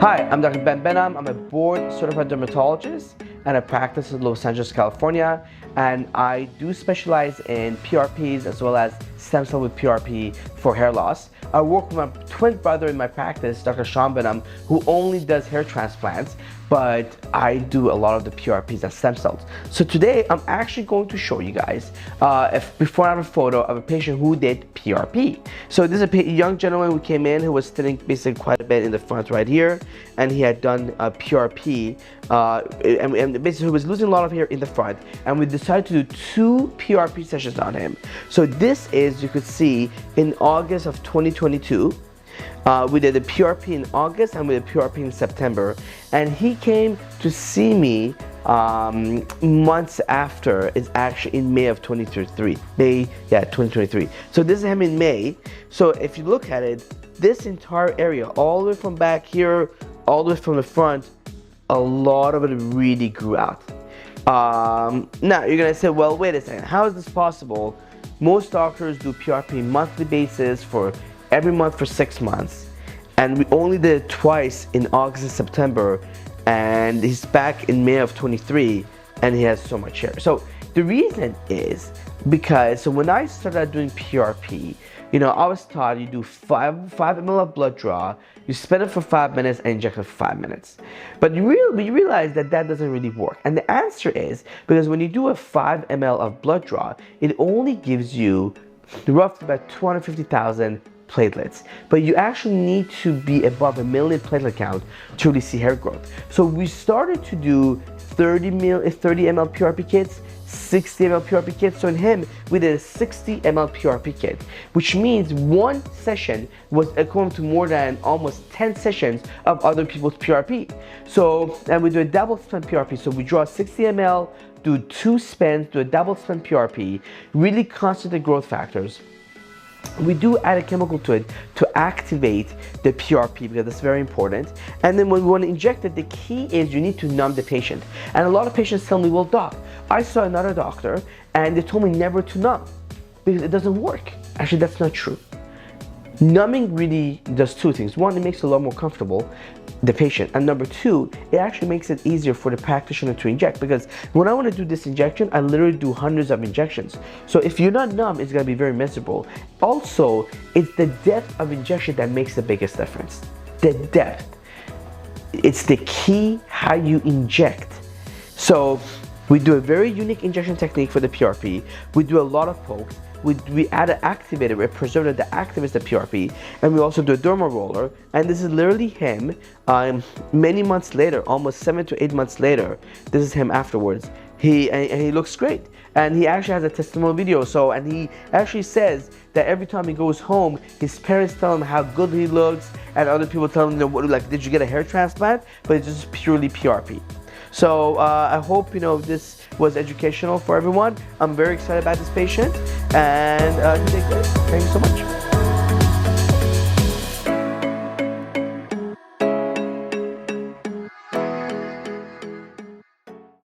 Hi, I'm Dr. Behnam. I'm a board certified dermatologist and I practice in Los Angeles, California. And I do specialize in PRPs as well as stem cell with PRP for hair loss. I work with my twin brother in my practice, Dr. Behnam, who only does hair transplants, but I do a lot of the PRPs and stem cells. So today I'm actually going to show you guys before I have a photo of a patient who did PRP. So this is a young gentleman who came in who was sitting basically quite a bit in the front right here, and he had done a PRP and basically he was losing a lot of hair in the front, and we decided to do 2 PRP sessions on him. So this is, you could see, in August of 2022. We did a PRP in August and we did a PRP in September, and he came to see me months after. It's actually in May of 2023. 2023. So this is him in May. So if you look at it, this entire area, all the way from back here, all the way from the front, a lot of it really grew out. Now you're gonna say, well, wait a second, how is this possible? Most doctors do PRP monthly basis for every month for 6 months, and we only did it twice in August and September, and he's back in May of 23 and he has so much hair. So the reason is because, so when I started doing PRP, you know, I was taught you do 5 ml of blood draw, you spin it for 5 minutes and inject it for 5 minutes. But you realize that that doesn't really work. And the answer is because when you do a 5 ml of blood draw, it only gives you roughly about 250,000 platelets, but you actually need to be above 1 million platelet count to really see hair growth. So we started to do 30 ml PRP kits, 60 ml PRP kits. So in him, we did a 60 ml PRP kit, which means one session was equivalent to more than almost 10 sessions of other people's PRP. So, and we do a double spin PRP. So we draw 60 ml, do 2 spins, do a double spin PRP, really concentrate growth factors. We do add a chemical to it to activate the PRP because that's very important. And then when we want to inject it, the key is you need to numb the patient. And a lot of patients tell me, well, doc, I saw another doctor and they told me never to numb because it doesn't work. Actually, that's not true. Numbing really does 2 things. One, it makes it a lot more comfortable, the patient, and number 2, it actually makes it easier for the practitioner to inject, because when I want to do this injection, I literally do hundreds of injections. So if you're not numb, it's going to be very miserable. Also, it's the depth of injection that makes the biggest difference. The depth. It's the key how you inject. So we do a very unique injection technique for the PRP. We do a lot of pokes. We add an activator, a preservative that activates the PRP, and we also do a dermaroller. And this is literally him many months later, almost 7 to 8 months later. This is him afterwards. He looks great, and he actually has a testimonial video. So, and he actually says that every time he goes home, his parents tell him how good he looks, and other people tell him, you know, what, like, did you get a hair transplant? But it's just purely PRP. So I hope, you know, this was educational for everyone. I'm very excited about this patient, and he did great. Thank you so much.